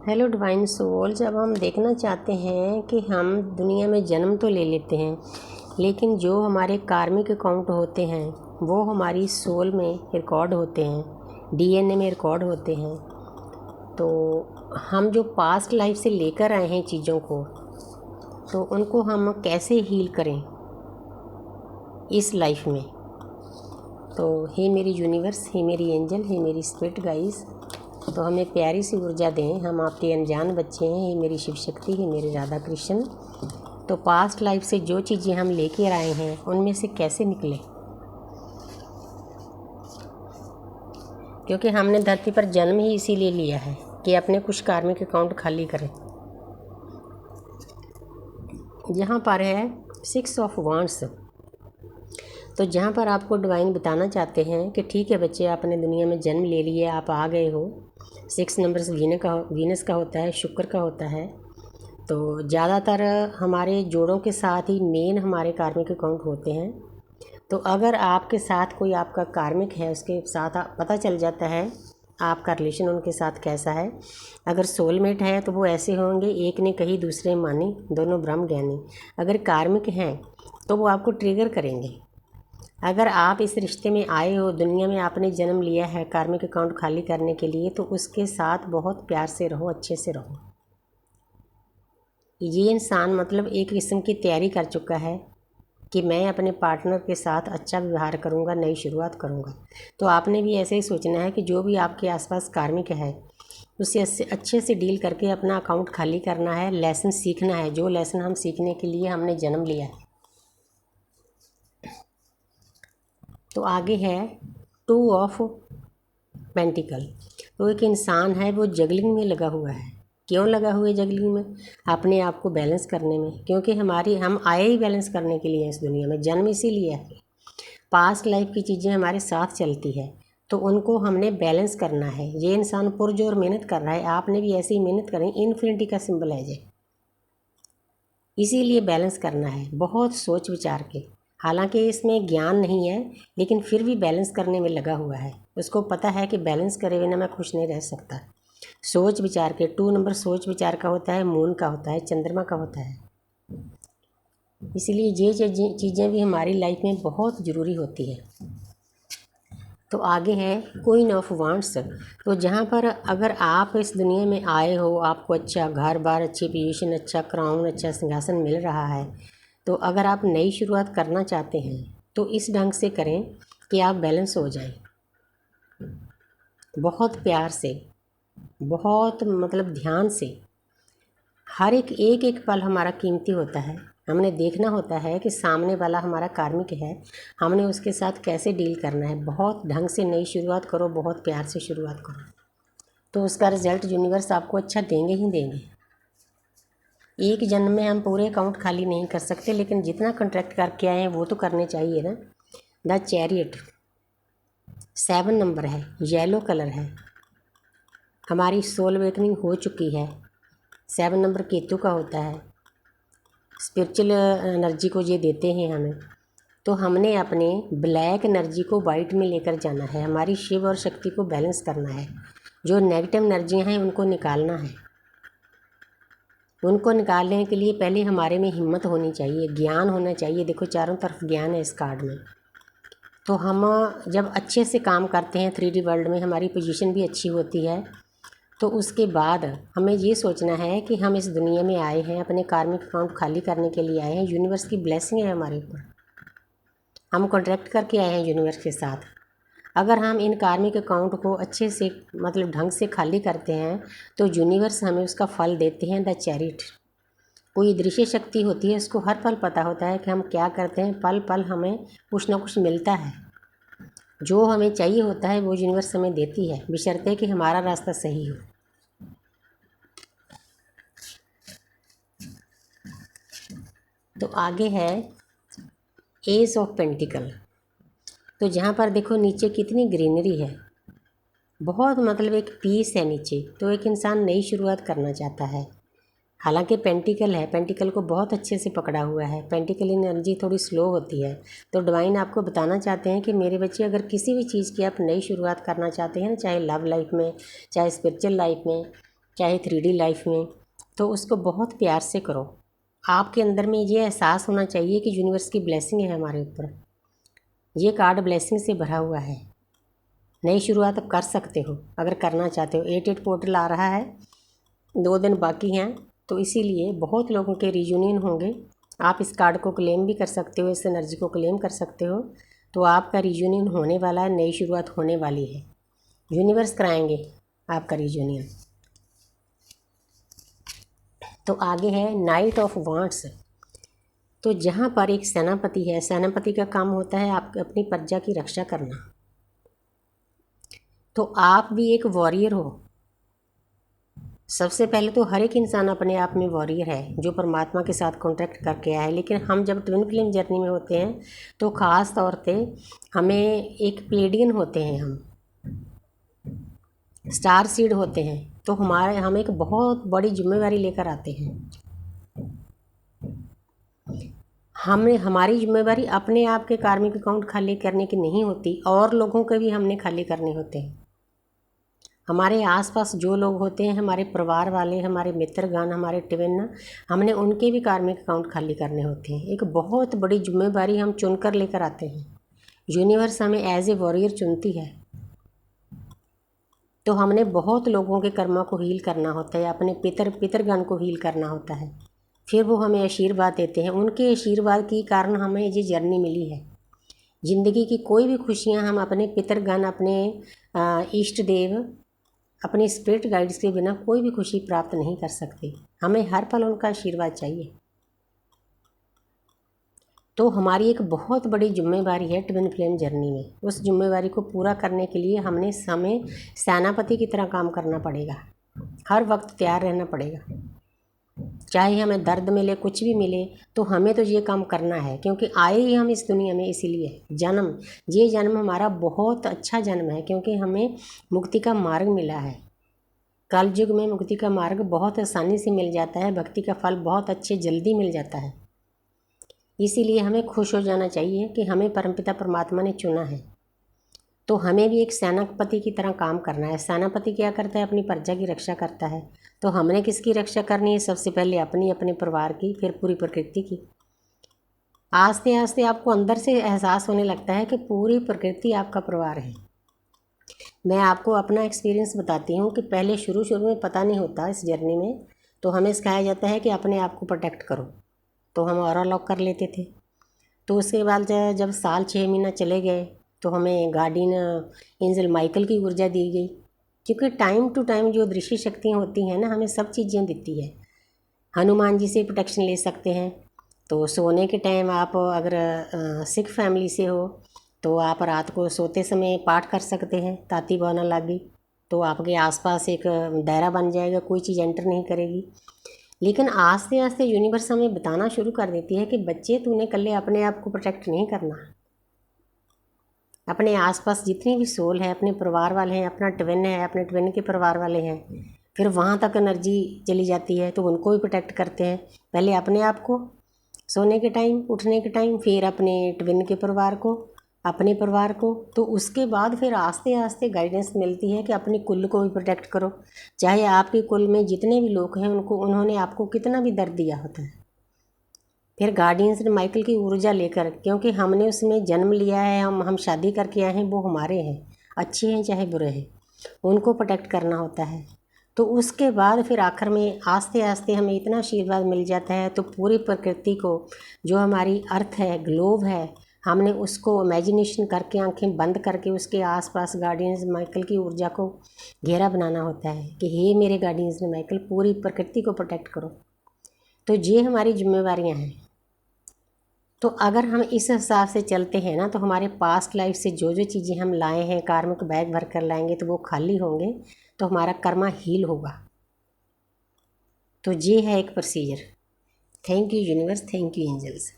Hello divine souls. अब हम देखना चाहते हैं कि हम दुनिया में जन्म तो ले लेते हैं, लेकिन जो हमारे कार्मिक अकाउंट होते हैं वो हमारी सोल में रिकॉर्ड होते हैं, डीएनए में रिकॉर्ड होते हैं। तो हम जो पास्ट लाइफ से लेकर आए हैं चीज़ों को, तो उनको हम कैसे हील करें इस लाइफ में। तो हे मेरी यूनिवर्स, हे मेरी एंजल, हे मेरी स्पिरिट गाइस, तो हमें प्यारी सी ऊर्जा दें। हम आपके अनजान बच्चे हैं। ये मेरी शिव शक्ति, ये मेरे राधा कृष्ण। तो पास्ट लाइफ से जो चीज़ें हम लेके आए हैं उनमें से कैसे निकले, क्योंकि हमने धरती पर जन्म ही इसीलिए लिया है कि अपने कुछ कार्मिक अकाउंट खाली करें। यहाँ पर है 6 ऑफ वांड्स। तो जहाँ पर आपको डिवाइन बताना चाहते हैं कि ठीक है बच्चे, आपने दुनिया में जन्म ले लिया, आप आ गए हो। 6 नंबर्स वीनस का होता है, शुक्र का होता है। तो ज़्यादातर हमारे जोड़ों के साथ ही मेन हमारे कार्मिक अकाउंट होते हैं। तो अगर आपके साथ कोई आपका कार्मिक है, उसके साथ पता चल जाता है आपका रिलेशन उनके साथ कैसा है। अगर सोलमेट है तो वो ऐसे होंगे, एक ने कही दूसरे मानी, दोनों ब्रह्म ज्ञानी। अगर कार्मिक हैं तो वो आपको ट्रिगर करेंगे। अगर आप इस रिश्ते में आए हो, दुनिया में आपने जन्म लिया है कार्मिक अकाउंट खाली करने के लिए, तो उसके साथ बहुत प्यार से रहो, अच्छे से रहो। ये इंसान मतलब एक किस्म की तैयारी कर चुका है कि मैं अपने पार्टनर के साथ अच्छा व्यवहार करूँगा, नई शुरुआत करूँगा। तो आपने भी ऐसे ही सोचना है कि जो भी आपके आसपास कार्मिक है उससे अच्छे से डील करके अपना अकाउंट खाली करना है, लेसन सीखना है, जो लेसन हम सीखने के लिए हमने जन्म लिया है। तो आगे है 2 ऑफ पेंटिकल। तो एक इंसान है वो जगलिंग में लगा हुआ है। क्यों लगा हुआ है जगलिंग में? अपने आप को बैलेंस करने में, क्योंकि हम आए ही बैलेंस करने के लिए इस दुनिया में, जन्म इसीलिए है। पास्ट लाइफ की चीज़ें हमारे साथ चलती है तो उनको हमने बैलेंस करना है। ये इंसान पुरजोर मेहनत कर रहा है, आपने भी ऐसे ही मेहनत करें। इन्फिनिटी का सिंबल है ये, इसीलिए बैलेंस करना है बहुत सोच विचार के। हालांकि इसमें ज्ञान नहीं है, लेकिन फिर भी बैलेंस करने में लगा हुआ है। उसको पता है कि बैलेंस करे बिना मैं खुश नहीं रह सकता। सोच विचार के 2 नंबर सोच विचार का होता है, मून का होता है, चंद्रमा का होता है। इसीलिए ये चीज़ें भी हमारी लाइफ में बहुत ज़रूरी होती है। तो आगे है क्वीन ऑफ वांड्स। तो जहाँ पर अगर आप इस दुनिया में आए हो, आपको अच्छा घर बार, अच्छी पोजीशन, अच्छा क्राउन, अच्छा सिंहासन मिल रहा है, तो अगर आप नई शुरुआत करना चाहते हैं तो इस ढंग से करें कि आप बैलेंस हो जाएं। बहुत प्यार से, बहुत मतलब ध्यान से। हर एक पल हमारा कीमती होता है। हमने देखना होता है कि सामने वाला हमारा कार्मिक है, हमने उसके साथ कैसे डील करना है। बहुत ढंग से नई शुरुआत करो, बहुत प्यार से शुरुआत करो, तो उसका रिज़ल्ट यूनिवर्स आपको अच्छा देंगे ही देंगे। एक जन्म में हम पूरे अकाउंट खाली नहीं कर सकते, लेकिन जितना कॉन्ट्रैक्ट करके आए हैं वो तो करने चाहिए ना। द चैरियट 7 नंबर है, येलो कलर है। हमारी सोल अवेकनिंग हो चुकी है। 7 नंबर केतु का होता है, स्पिरिचुअल एनर्जी को ये देते हैं हमें। तो हमने अपने ब्लैक एनर्जी को वाइट में लेकर जाना है, हमारी शिव और शक्ति को बैलेंस करना है। जो नेगेटिव एनर्जियाँ हैं उनको निकालना है। उनको निकालने के लिए पहले हमारे में हिम्मत होनी चाहिए, ज्ञान होना चाहिए। देखो चारों तरफ ज्ञान है इस कार्ड में। तो हम जब अच्छे से काम करते हैं 3D वर्ल्ड में, हमारी पोजीशन भी अच्छी होती है। तो उसके बाद हमें ये सोचना है कि हम इस दुनिया में आए हैं, अपने कार्मिक अकाउंट खाली करने के लिए आए हैं। यूनिवर्स की ब्लेसिंग है हमारे ऊपर, हम कॉन्ट्रैक्ट करके आए हैं यूनिवर्स के साथ। अगर हम इन कार्मिक अकाउंट को अच्छे से मतलब ढंग से खाली करते हैं तो यूनिवर्स हमें उसका फल देते हैं, द चैरिट। कोई दृश्य शक्ति होती है, उसको हर पल पता होता है कि हम क्या करते हैं। पल पल हमें कुछ ना कुछ मिलता है, जो हमें चाहिए होता है वो यूनिवर्स हमें देती है, बशर्ते कि हमारा रास्ता सही हो। तो आगे है एस ऑफ पेंटिकल। तो जहाँ पर देखो नीचे कितनी ग्रीनरी है, बहुत मतलब एक पीस है नीचे। तो एक इंसान नई शुरुआत करना चाहता है। हालांकि पेंटिकल है, पेंटिकल को बहुत अच्छे से पकड़ा हुआ है। पेंटिकल एनर्जी थोड़ी स्लो होती है। तो डिवाइन आपको बताना चाहते हैं कि मेरे बच्चे, अगर किसी भी चीज़ की आप नई शुरुआत करना चाहते हैं, चाहे लव लाइफ में, चाहे स्पिरिचुअल लाइफ में, चाहे 3D लाइफ में, तो उसको बहुत प्यार से करो। आपके अंदर में ये एहसास होना चाहिए कि यूनिवर्स की ब्लेसिंग है हमारे ऊपर। ये कार्ड ब्लेसिंग से भरा हुआ है। नई शुरुआत आप कर सकते हो अगर करना चाहते हो। 8 पोर्टल आ रहा है, 2 दिन बाकी हैं, तो इसीलिए बहुत लोगों के रियूनियन होंगे। आप इस कार्ड को क्लेम भी कर सकते हो, इस एनर्जी को क्लेम कर सकते हो। तो आपका रियूनियन होने वाला है, नई शुरुआत होने वाली है। यूनिवर्स कराएंगे आपका रियूनियन। तो आगे है नाइट ऑफ वांट्स। तो जहाँ पर एक सेनापति है, सेनापति का काम होता है आप अपनी प्रजा की रक्षा करना। तो आप भी एक वॉरियर हो। सबसे पहले तो हर एक इंसान अपने आप में वॉरियर है जो परमात्मा के साथ कॉन्टैक्ट करके आया है। लेकिन हम जब ट्विन फ्लेम जर्नी में होते हैं तो ख़ास तौर पे हमें एक प्लेडियन होते हैं, हम स्टार सीड होते हैं। तो हम एक बहुत बड़ी जिम्मेवारी लेकर आते हैं। हमारी जिम्मेवारी अपने आप के कार्मिक अकाउंट खाली करने की नहीं होती, और लोगों के भी हमने खाली करने होते हैं। हमारे आसपास जो लोग होते हैं, हमारे परिवार वाले, हमारे मित्रगण, हमारे ट्विन, हमने उनके भी कार्मिक अकाउंट खाली करने होते हैं। एक बहुत बड़ी जिम्मेवारी हम चुनकर लेकर आते हैं। यूनिवर्स हमें एज ए वॉरियर चुनती है। तो हमने बहुत लोगों के कर्मों को हील करना होता है, अपने पितरगण को हील करना होता है। फिर वो हमें आशीर्वाद देते हैं। उनके आशीर्वाद के कारण हमें ये जर्नी मिली है। ज़िंदगी की कोई भी खुशियाँ हम अपने पितरगण, अपने इष्ट देव, अपने स्पिरिट गाइड्स के बिना कोई भी खुशी प्राप्त नहीं कर सकते। हमें हर पल उनका आशीर्वाद चाहिए। तो हमारी एक बहुत बड़ी जिम्मेवारी है ट्विन फ्लेम जर्नी में। उस जिम्मेवारी को पूरा करने के लिए हमने समय सेनापति की तरह काम करना पड़ेगा। हर वक्त तैयार रहना पड़ेगा, चाहे हमें दर्द मिले, कुछ भी मिले, तो हमें तो ये काम करना है। क्योंकि आए ही हम इस दुनिया में इसीलिए। ये जन्म हमारा बहुत अच्छा जन्म है, क्योंकि हमें मुक्ति का मार्ग मिला है। कल युग में मुक्ति का मार्ग बहुत आसानी से मिल जाता है, भक्ति का फल बहुत अच्छे जल्दी मिल जाता है। इसीलिए हमें खुश हो जाना चाहिए कि हमें परमपिता परमात्मा ने चुना है। तो हमें भी एक सेनापति की तरह काम करना है। सेनापति क्या करता है? अपनी प्रजा की रक्षा करता है। तो हमने किसकी रक्षा करनी है? सबसे पहले अपने परिवार की, फिर पूरी प्रकृति की। आस्ते आस्ते आपको अंदर से एहसास होने लगता है कि पूरी प्रकृति आपका परिवार है। मैं आपको अपना एक्सपीरियंस बताती हूँ कि पहले शुरू में पता नहीं होता इस जर्नी में, तो हमें सिखाया जाता है कि अपने आप को प्रोटेक्ट करो। तो हम ऑरा लॉक कर लेते थे। तो उसके बाद जब साल 6 महीना चले गए तो हमें गार्डियन एंजल माइकल की ऊर्जा दी गई। क्योंकि टाइम टू टाइम जो दृश्य शक्तियाँ होती हैं ना, हमें सब चीज़ें देती है। हनुमान जी से प्रोटेक्शन ले सकते हैं। तो सोने के टाइम आप अगर सिख फैमिली से हो तो आप रात को सोते समय पाठ कर सकते हैं। ताती बहना लागी तो आपके आसपास एक दायरा बन जाएगा, कोई चीज़ एंटर नहीं करेगी। लेकिन आस्ते आस्ते यूनिवर्स हमें बताना शुरू कर देती है कि बच्चे, तूने कल्ले अपने आप को प्रोटेक्ट नहीं करना। अपने आसपास जितनी भी सोल है, अपने परिवार वाले हैं, अपना ट्विन है, अपने ट्विन के परिवार वाले हैं, फिर वहाँ तक एनर्जी चली जाती है तो उनको भी प्रोटेक्ट करते हैं। पहले अपने आप को सोने के टाइम, उठने के टाइम, फिर अपने ट्विन के परिवार को, अपने परिवार को। तो उसके बाद फिर आस्ते आस्ते गाइडेंस मिलती है कि अपने कुल को भी प्रोटेक्ट करो। चाहे आपके कुल में जितने भी लोग हैं उन्होंने आपको कितना भी दर्द दिया होता है, फिर गार्डियंस माइकल की ऊर्जा लेकर, क्योंकि हमने उसमें जन्म लिया है, हम शादी करके आए हैं, वो हमारे हैं, अच्छे हैं चाहे बुरे हैं, उनको प्रोटेक्ट करना होता है। तो उसके बाद फिर आखिर में आस्ते आस्ते हमें इतना आशीर्वाद मिल जाता है। तो पूरी प्रकृति को, जो हमारी अर्थ है, ग्लोब है, हमने उसको इमेजिनेशन करके, आंखें बंद करके उसके आसपास गार्डियंस माइकल की ऊर्जा को घेरा बनाना होता है कि हे मेरे गार्डियंस माइकल, पूरी प्रकृति को प्रोटेक्ट करो। तो ये हमारी जिम्मेवारियाँ हैं। तो अगर हम इस हिसाब से चलते हैं ना, तो हमारे पास्ट लाइफ से जो जो चीज़ें हम लाए हैं, कार्मिक बैग भर कर लाएंगे, तो वो खाली होंगे, तो हमारा कर्मा हील होगा। तो ये है एक procedure. Thank you universe, thank you angels.